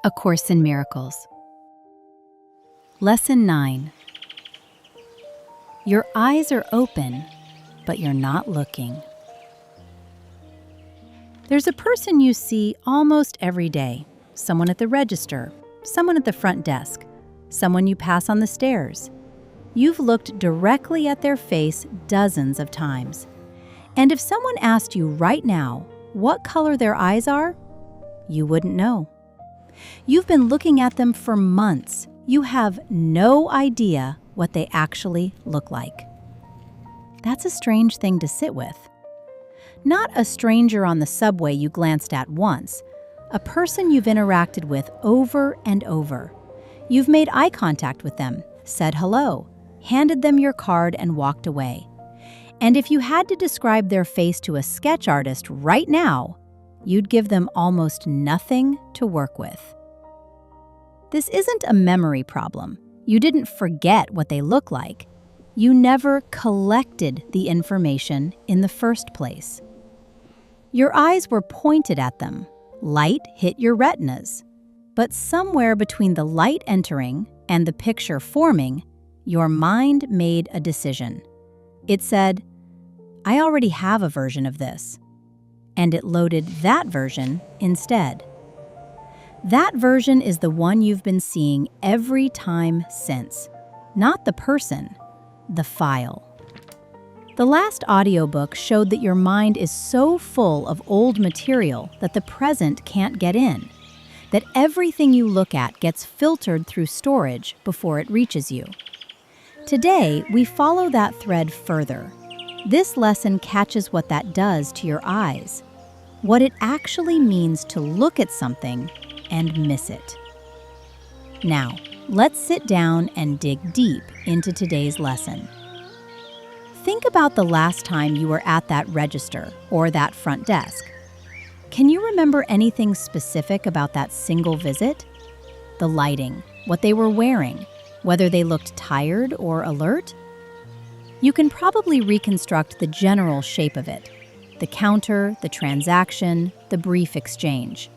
A Course in Miracles. Lesson 9. Your eyes are open, but you're not looking. There's a person you see almost every day. Someone at the register, someone at the front desk, someone you pass on the stairs. You've looked directly at their face dozens of times. And if someone asked you right now what color their eyes are, you wouldn't know. You've been looking at them for months. You have no idea what they actually look like. That's a strange thing to sit with. Not a stranger on the subway you glanced at once, a person you've interacted with over and over. You've made eye contact with them, said hello, handed them your card, and walked away. And if you had to describe their face to a sketch artist right now, you'd give them almost nothing to work with. This isn't a memory problem. You didn't forget what they look like. You never collected the information in the first place. Your eyes were pointed at them. Light hit your retinas. But somewhere between the light entering and the picture forming, your mind made a decision. It said, I already have a version of this. And it loaded that version instead. That version is the one you've been seeing every time since. Not the person, the file. The last audiobook showed that your mind is so full of old material that the present can't get in. That everything you look at gets filtered through storage before it reaches you. Today, we follow that thread further. This lesson catches what that does to your eyes, what it actually means to look at something and miss it. Now, let's sit down and dig deep into today's lesson. Think about the last time you were at that register or that front desk. Can you remember anything specific about that single visit? The lighting, what they were wearing, whether they looked tired or alert? You can probably reconstruct the general shape of it, the counter, the transaction, the brief exchange.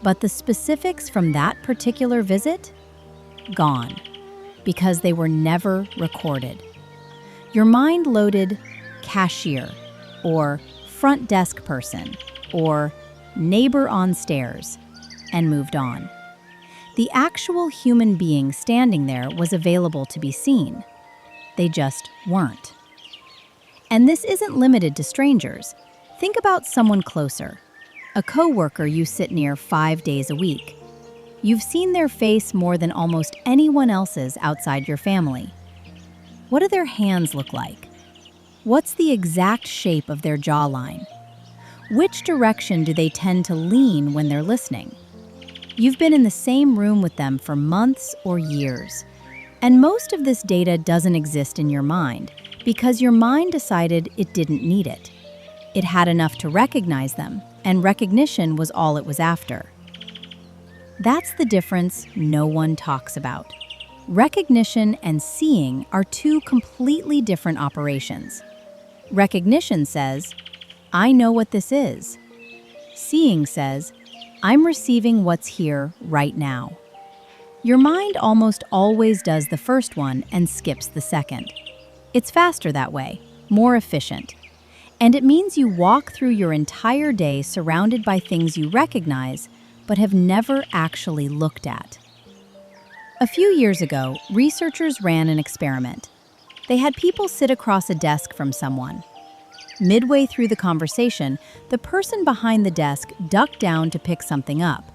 But the specifics from that particular visit? Gone, because they were never recorded. Your mind loaded cashier, or front desk person, or neighbor on stairs, and moved on. The actual human being standing there was available to be seen. They just weren't. And this isn't limited to strangers. Think about someone closer, a coworker you sit near 5 days a week. You've seen their face more than almost anyone else's outside your family. What do their hands look like? What's the exact shape of their jawline? Which direction do they tend to lean when they're listening? You've been in the same room with them for months or years. And most of this data doesn't exist in your mind because your mind decided it didn't need it. It had enough to recognize them, and recognition was all it was after. That's the difference no one talks about. Recognition and seeing are two completely different operations. Recognition says, I know what this is. Seeing says, I'm receiving what's here right now. Your mind almost always does the first one and skips the second. It's faster that way, more efficient. And it means you walk through your entire day surrounded by things you recognize but have never actually looked at. A few years ago, researchers ran an experiment. They had people sit across a desk from someone. Midway through the conversation, the person behind the desk ducked down to pick something up,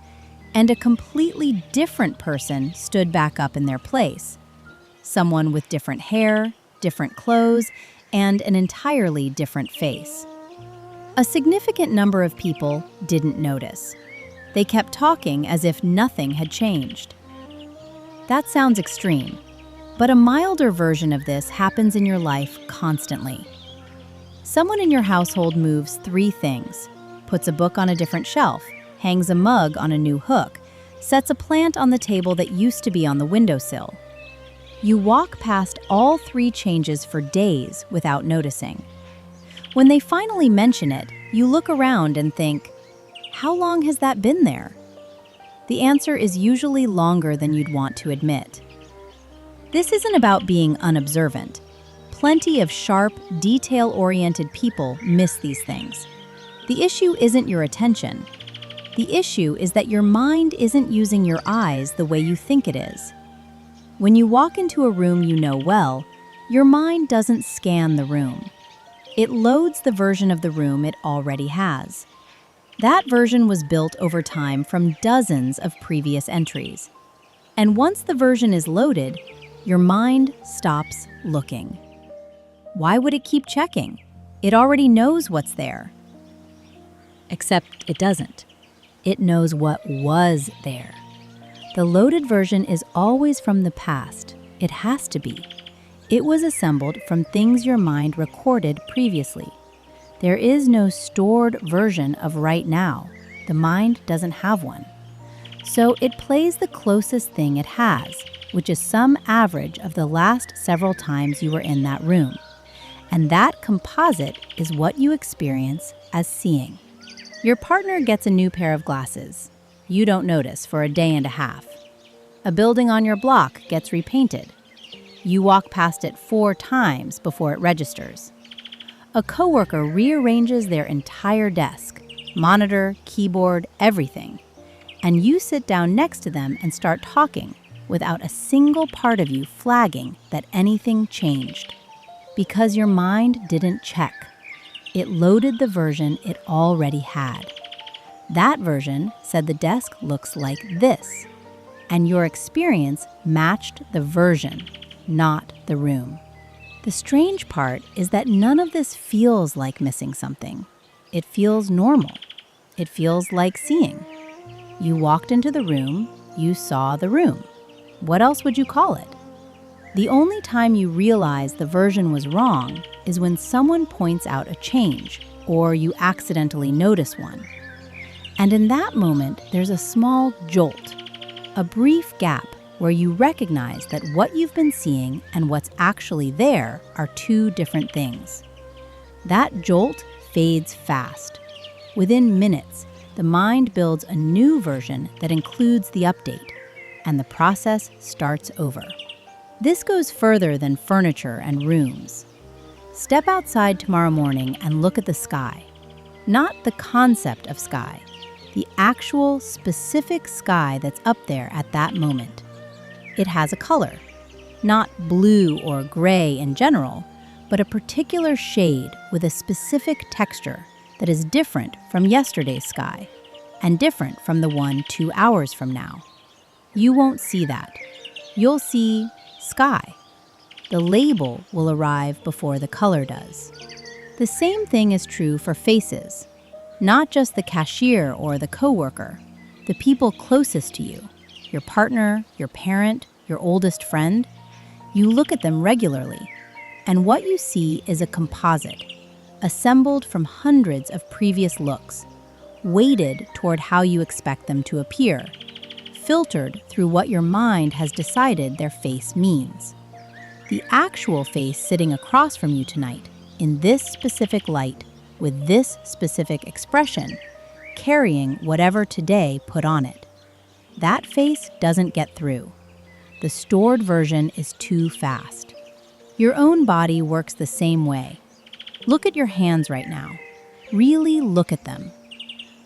and a completely different person stood back up in their place. Someone with different hair, different clothes, and an entirely different face. A significant number of people didn't notice. They kept talking as if nothing had changed. That sounds extreme, but a milder version of this happens in your life constantly. Someone in your household moves 3 things, puts a book on a different shelf, hangs a mug on a new hook, sets a plant on the table that used to be on the windowsill. You walk past all 3 changes for days without noticing. When they finally mention it, you look around and think, how long has that been there? The answer is usually longer than you'd want to admit. This isn't about being unobservant. Plenty of sharp, detail-oriented people miss these things. The issue isn't your attention. The issue is that your mind isn't using your eyes the way you think it is. When you walk into a room you know well, your mind doesn't scan the room. It loads the version of the room it already has. That version was built over time from dozens of previous entries. And once the version is loaded, your mind stops looking. Why would it keep checking? It already knows what's there. Except it doesn't. It knows what was there. The loaded version is always from the past. It has to be. It was assembled from things your mind recorded previously. There is no stored version of right now. The mind doesn't have one. So it plays the closest thing it has, which is some average of the last several times you were in that room. And that composite is what you experience as seeing. Your partner gets a new pair of glasses. You don't notice for a day and a half. A building on your block gets repainted. You walk past it 4 times before it registers. A coworker rearranges their entire desk, monitor, keyboard, everything. And you sit down next to them and start talking without a single part of you flagging that anything changed. Because your mind didn't check. It loaded the version it already had. That version said the desk looks like this. And your experience matched the version, not the room. The strange part is that none of this feels like missing something. It feels normal. It feels like seeing. You walked into the room, you saw the room. What else would you call it? The only time you realize the version was wrong is when someone points out a change, or you accidentally notice one. And in that moment, there's a small jolt, a brief gap where you recognize that what you've been seeing and what's actually there are 2 different things. That jolt fades fast. Within minutes, the mind builds a new version that includes the update, and the process starts over. This goes further than furniture and rooms. Step outside tomorrow morning and look at the sky. Not the concept of sky, the actual specific sky that's up there at that moment. It has a color, not blue or gray in general, but a particular shade with a specific texture that is different from yesterday's sky and different from the one 2 hours from now. You won't see that. You'll see sky. The label will arrive before the color does. The same thing is true for faces, not just the cashier or the coworker, the people closest to you, your partner, your parent, your oldest friend. You look at them regularly, and what you see is a composite, assembled from hundreds of previous looks, weighted toward how you expect them to appear, filtered through what your mind has decided their face means. The actual face sitting across from you tonight, in this specific light, with this specific expression, carrying whatever today put on it. That face doesn't get through. The stored version is too fast. Your own body works the same way. Look at your hands right now. Really look at them.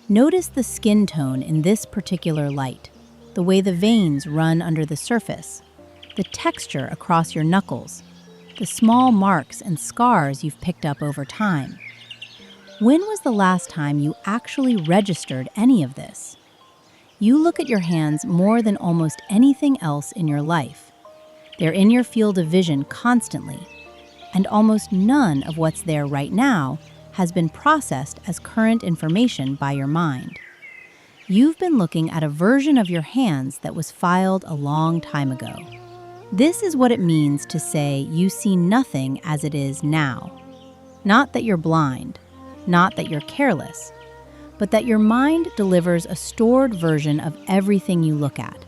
Notice the skin tone in this particular light, the way the veins run under the surface, the texture across your knuckles, the small marks and scars you've picked up over time. When was the last time you actually registered any of this? You look at your hands more than almost anything else in your life. They're in your field of vision constantly, and almost none of what's there right now has been processed as current information by your mind. You've been looking at a version of your hands that was filed a long time ago. This is what it means to say you see nothing as it is now. Not that you're blind, not that you're careless, but that your mind delivers a stored version of everything you look at.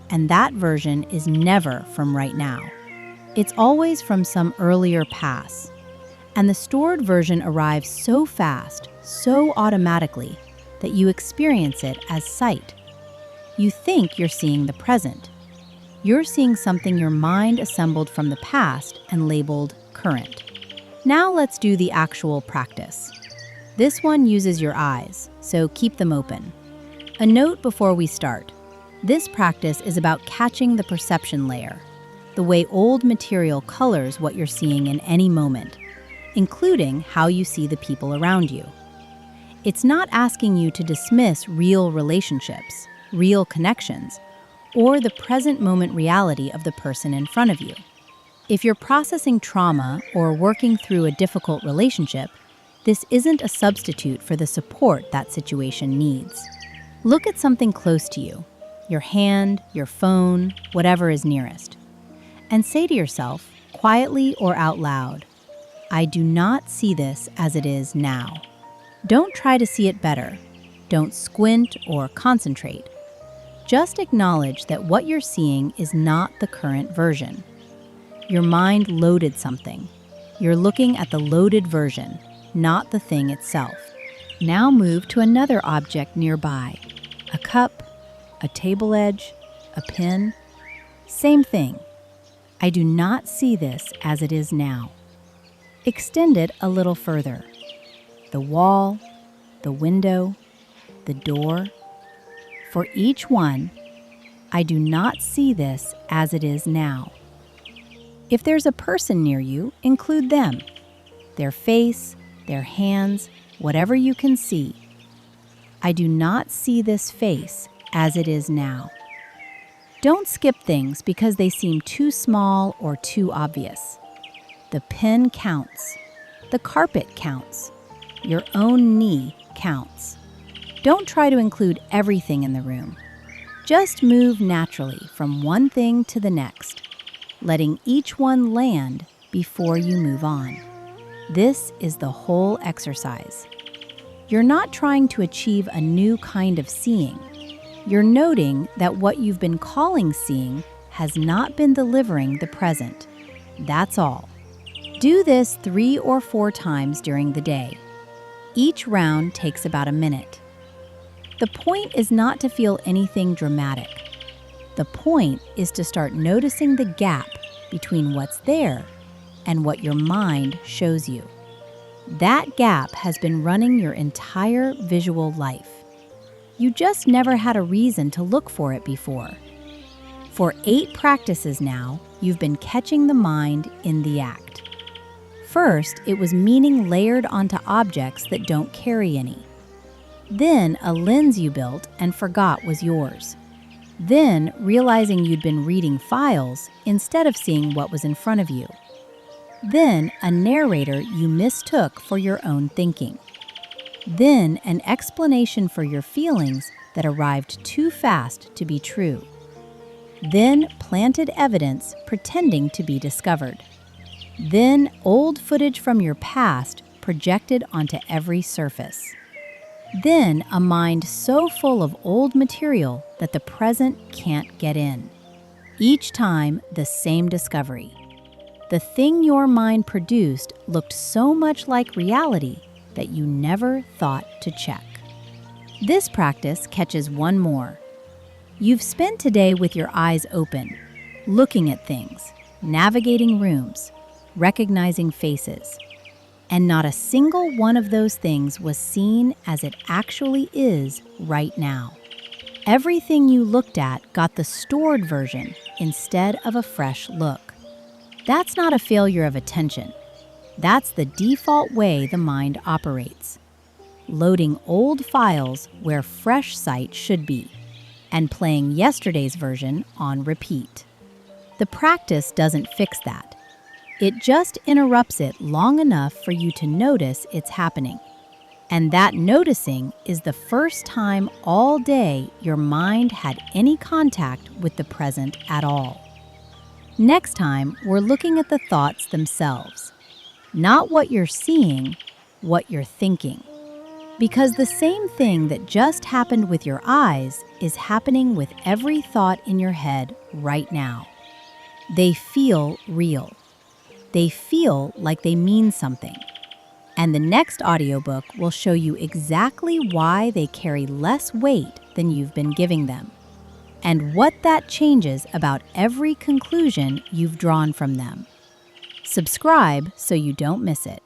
And that version is never from right now. It's always from some earlier pass. And the stored version arrives so fast, so automatically, that you experience it as sight. You think you're seeing the present. You're seeing something your mind assembled from the past and labeled current. Now let's do the actual practice. This one uses your eyes, so keep them open. A note before we start. This practice is about catching the perception layer, the way old material colors what you're seeing in any moment, including how you see the people around you. It's not asking you to dismiss real relationships, real connections, or the present moment reality of the person in front of you. If you're processing trauma or working through a difficult relationship, this isn't a substitute for the support that situation needs. Look at something close to you, your hand, your phone, whatever is nearest, and say to yourself, quietly or out loud, I do not see this as it is now. Don't try to see it better. Don't squint or concentrate. Just acknowledge that what you're seeing is not the current version. Your mind loaded something. You're looking at the loaded version, not the thing itself. Now move to another object nearby. A cup, a table edge, a pin. Same thing. I do not see this as it is now. Extend it a little further. The wall, the window, the door. For each one, I do not see this as it is now. If there's a person near you, include them. Their face, their hands, whatever you can see. I do not see this face as it is now. Don't skip things because they seem too small or too obvious. The pen counts. The carpet counts. Your own knee counts. Don't try to include everything in the room. Just move naturally from one thing to the next, letting each one land before you move on. This is the whole exercise. You're not trying to achieve a new kind of seeing. You're noting that what you've been calling seeing has not been delivering the present. That's all. Do this 3 or 4 times during the day. Each round takes about a minute. The point is not to feel anything dramatic. The point is to start noticing the gap between what's there and what your mind shows you. That gap has been running your entire visual life. You just never had a reason to look for it before. For 8 practices now, you've been catching the mind in the act. First, it was meaning layered onto objects that don't carry any. Then, a lens you built and forgot was yours. Then, realizing you'd been reading files instead of seeing what was in front of you. Then, a narrator you mistook for your own thinking. Then, an explanation for your feelings that arrived too fast to be true. Then, planted evidence pretending to be discovered. Then, old footage from your past projected onto every surface. Then, a mind so full of old material that the present can't get in. Each time, the same discovery. The thing your mind produced looked so much like reality that you never thought to check. This practice catches one more. You've spent today with your eyes open, looking at things, navigating rooms, recognizing faces. And not a single one of those things was seen as it actually is right now. Everything you looked at got the stored version instead of a fresh look. That's not a failure of attention. That's the default way the mind operates. Loading old files where fresh sight should be, and playing yesterday's version on repeat. The practice doesn't fix that. It just interrupts it long enough for you to notice it's happening. And that noticing is the first time all day your mind had any contact with the present at all. Next time, we're looking at the thoughts themselves. Not what you're seeing, what you're thinking. Because the same thing that just happened with your eyes is happening with every thought in your head right now. They feel real. They feel like they mean something. And the next audiobook will show you exactly why they carry less weight than you've been giving them. and what that changes about every conclusion you've drawn from them. Subscribe so you don't miss it.